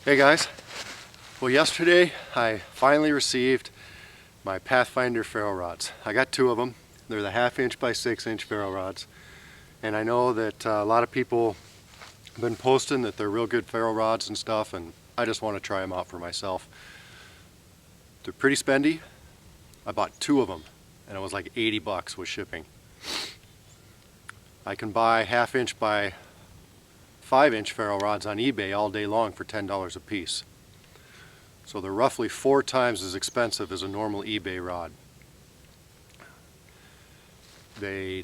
Hey guys, well yesterday I finally received my Pathfinder ferro rods. I got two of them. They're the 1/2 inch by 6 inch ferro rods, and I know that a lot of people have been posting that they're real good ferro rods and stuff, and I just want to try them out for myself. They're pretty spendy. I bought two of them and it was like 80 bucks with shipping. I can buy 1/2 inch by 5 inch ferro rods on eBay all day long for $10 a piece. So they're roughly 4 times as expensive as a normal eBay rod. They're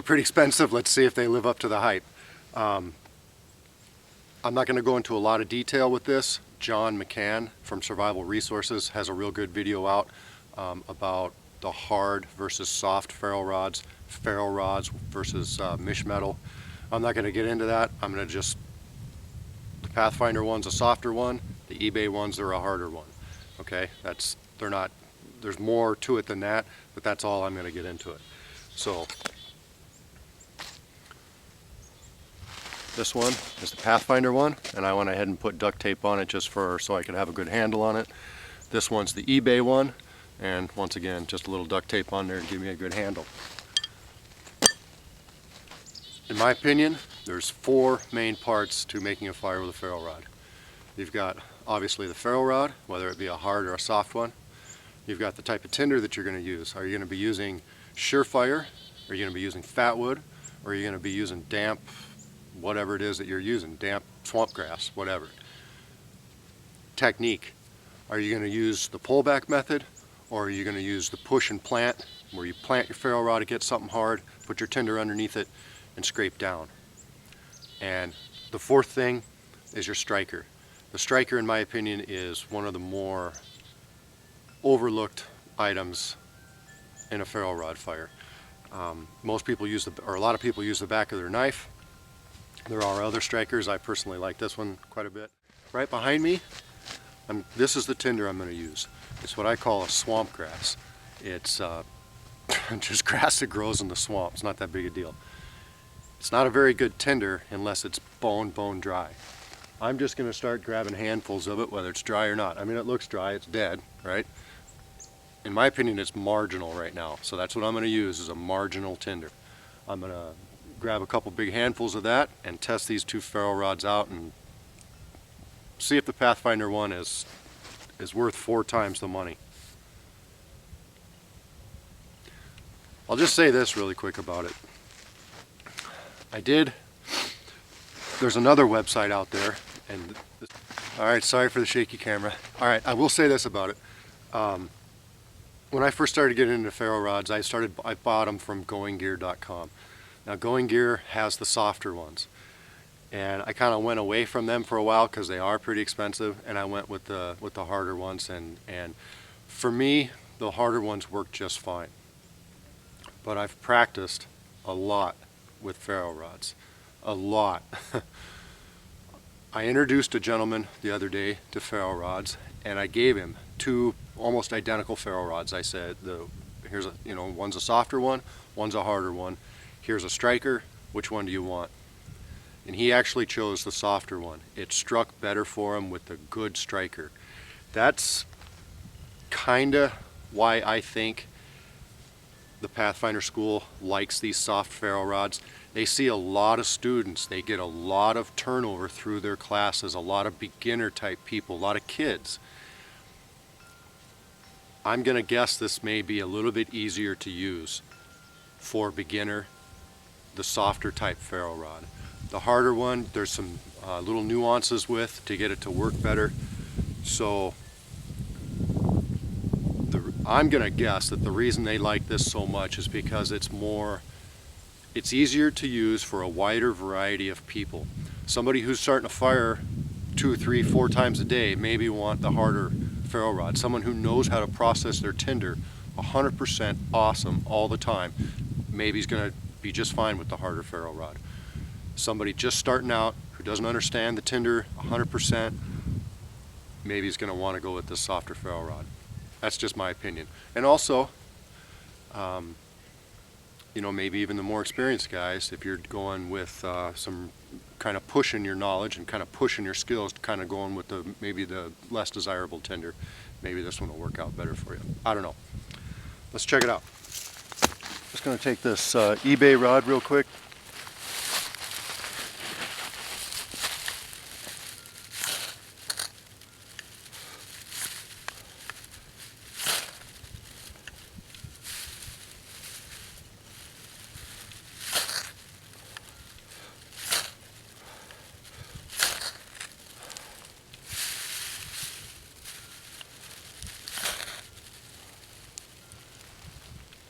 pretty expensive. Let's see if they live up to the hype. I'm not going to go into a lot of detail with this. John McCann from Survival Resources has a real good video out about the hard versus soft ferro rods versus mesh metal. I'm not going to get into that. I'm going to just, the Pathfinder one's a softer one, the eBay ones are a harder one. Okay, there's more to it than that, but that's all I'm going to get into it. So this one is the Pathfinder one, and I went ahead and put duct tape on it just so I could have a good handle on it. This one's the eBay one, and once again, just a little duct tape on there to give me a good handle. In my opinion, there's 4 main parts to making a fire with a ferro rod. You've got obviously the ferro rod, whether it be a hard or a soft one. You've got the type of tinder that you're going to use. Are you going to be using Surefire? Are you going to be using fatwood? Or are you going to be using damp, whatever it is that you're using, damp swamp grass, whatever. Technique. Are you going to use the pullback method, or are you going to use the push and plant, where you plant your ferro rod to get something hard, put your tinder underneath it, and scrape down? And the 4th thing is your striker. The striker, in my opinion, is one of the more overlooked items in a ferro rod fire. Most people use a lot of people use the back of their knife. There are other strikers. I personally like this one quite a bit. Right behind me, this is the tinder I'm going to use. It's what I call a swamp grass. It's just grass that grows in the swamp. It's not that big a deal. It's not a very good tinder unless it's bone dry. I'm just going to start grabbing handfuls of it, whether it's dry or not. I mean, it looks dry, it's dead, right? In my opinion, it's marginal right now. So that's what I'm going to use, is a marginal tinder. I'm going to grab a couple big handfuls of that and test these 2 ferro rods out and see if the Pathfinder one is worth 4 times the money. I'll just say this really quick about it. There's another website out there, and alright, sorry for the shaky camera. Alright, I will say this about it. When I first started getting into ferro rods, I bought them from goinggear.com. Now Going Gear has the softer ones, and I kind of went away from them for a while because they are pretty expensive, and I went with the harder ones, and for me the harder ones work just fine. But I've practiced a lot with ferro rods, a lot. I introduced a gentleman the other day to ferro rods, and I gave him 2 almost identical ferro rods. I said, here's one's a softer one, one's a harder one. Here's a striker, which one do you want? And he actually chose the softer one. It struck better for him with the good striker. That's kinda why I think the Pathfinder school likes these soft ferro rods. They see a lot of students, they get a lot of turnover through their classes, a lot of beginner type people, a lot of kids. I'm gonna guess this may be a little bit easier to use for beginner, the softer type ferro rod. The harder one, there's some little nuances with to get it to work better. So I'm gonna guess that the reason they like this so much is because it's easier to use for a wider variety of people. Somebody who's starting a fire 2, 3, 4 times a day maybe want the harder ferro rod. Someone who knows how to process their tinder 100% awesome all the time, maybe he's gonna be just fine with the harder ferro rod. Somebody just starting out who doesn't understand the tinder 100%, maybe he's gonna want to go with the softer ferro rod. That's just my opinion. And also, maybe even the more experienced guys, if you're going with some kind of pushing your knowledge and kind of pushing your skills to kind of going with the maybe the less desirable tinder. Maybe this one will work out better for you. I don't know. Let's check it out. Just going to take this eBay rod real quick.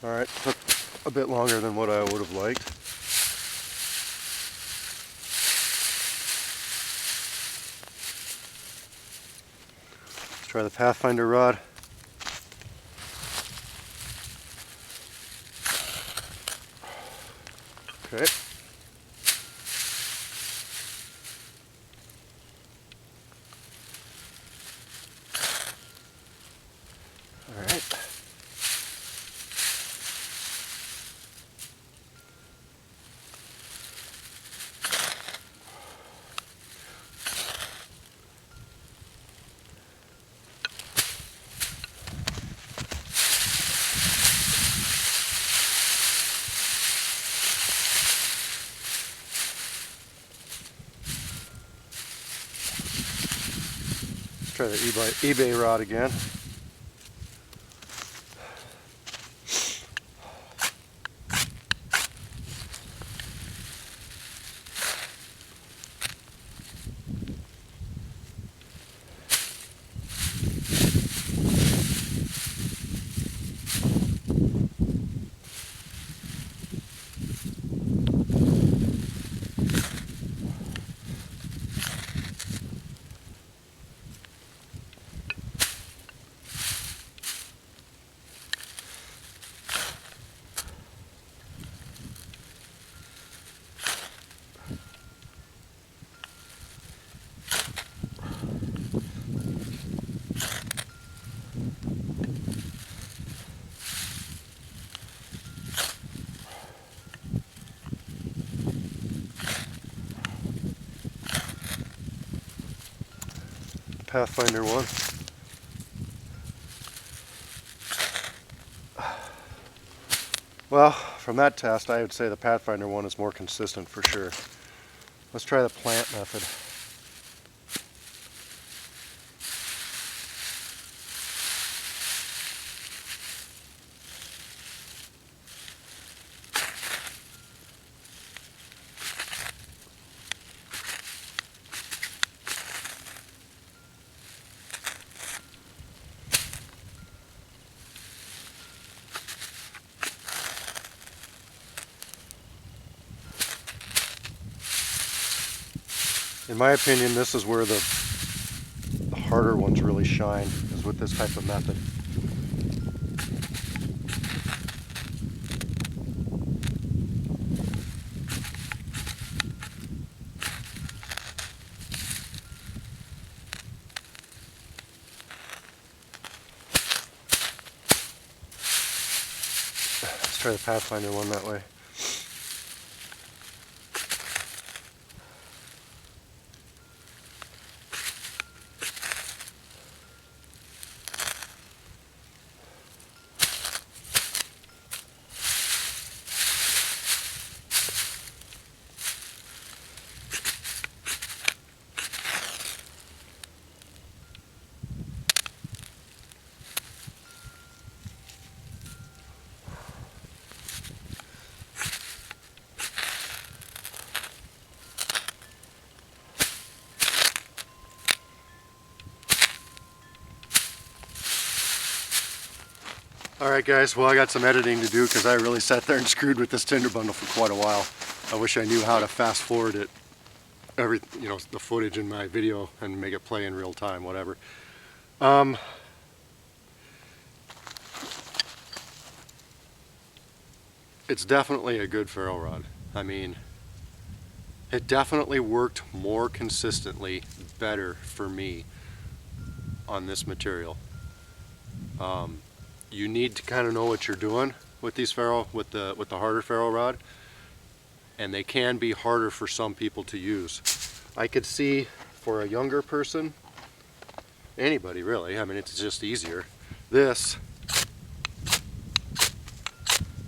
Alright, took a bit longer than what I would have liked. Let's try the Pathfinder rod. Okay. Alright. Try the eBay rod again. Pathfinder one. Well, from that test, I would say the Pathfinder one is more consistent for sure. Let's try the plant method. In my opinion, this is where the harder ones really shine, is with this type of method. Let's try the Pathfinder one that way. Alright guys, well I got some editing to do because I really sat there and screwed with this tinder bundle for quite a while. I wish I knew how to fast forward it, the footage in my video and make it play in real time, whatever. It's definitely a good ferro rod. I mean, it definitely worked more consistently, better for me on this material. You need to kind of know what you're doing with these ferro, with the harder ferro rod. and they can be harder for some people to use. I could see for a younger person, anybody really, I mean, it's just easier. This,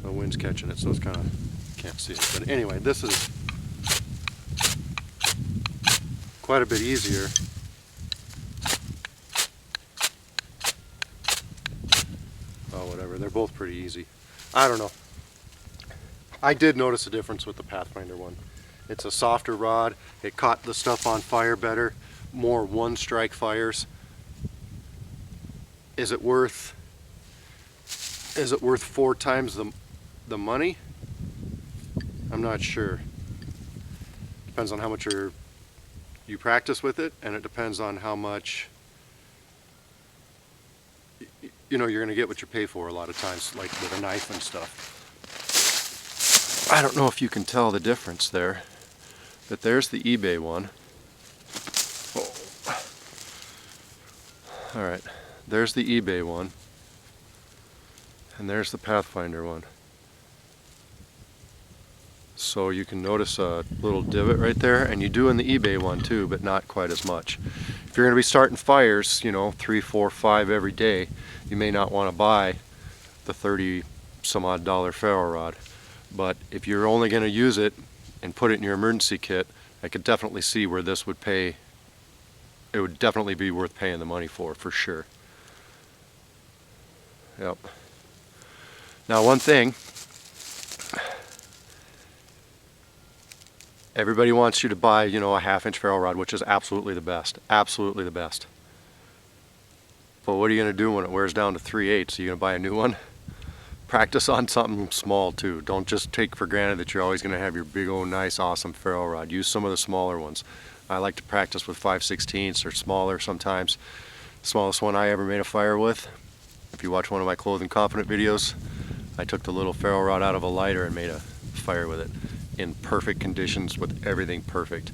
the wind's catching it, so it's kind of, can't see it. But anyway, this is quite a bit easier. Oh, whatever, they're both pretty easy. I don't know. I did notice a difference with the Pathfinder one. It's a softer rod, it caught the stuff on fire better, more one-strike fires. Is it worth 4 times the money? I'm not sure. Depends on how much you practice with it, and it depends on how much you're going to get what you pay for a lot of times, like with a knife and stuff. I don't know if you can tell the difference there, but there's the eBay one. Oh. Alright, there's the eBay one, and there's the Pathfinder one. So you can notice a little divot right there, and you do in the eBay one too, but not quite as much. If you're going to be starting fires, 3, 4, 5 every day, you may not want to buy the $30 some odd ferro rod. But if you're only going to use it and put it in your emergency kit, I could definitely see where this would pay. It would definitely be worth paying the money for sure. Yep. Now one thing, everybody wants you to buy, a 1/2-inch ferro rod, which is absolutely the best. Absolutely the best. But what are you going to do when it wears down to 3/8? Are you going to buy a new one? Practice on something small too. Don't just take for granted that you're always going to have your big old nice awesome ferro rod. Use some of the smaller ones. I like to practice with 5/16 or smaller sometimes. The smallest one I ever made a fire with, if you watch one of my Clothing Confident videos, I took the little ferro rod out of a lighter and made a fire with it in perfect conditions with everything perfect.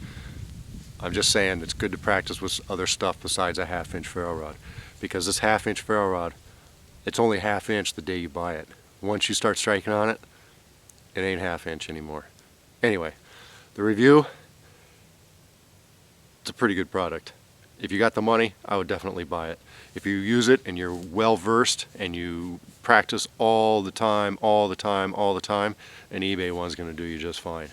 I'm just saying it's good to practice with other stuff besides a 1/2-inch ferro rod, because this 1/2-inch ferro rod, it's only 1/2 inch the day you buy it. Once you start striking on it, it ain't 1/2 inch anymore. Anyway, the review, it's a pretty good product. If you got the money, I would definitely buy it. If you use it and you're well versed and you practice all the time, an eBay one's going to do you just fine.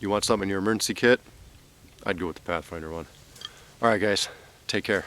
You want something in your emergency kit? I'd go with the Pathfinder one. Alright guys, take care.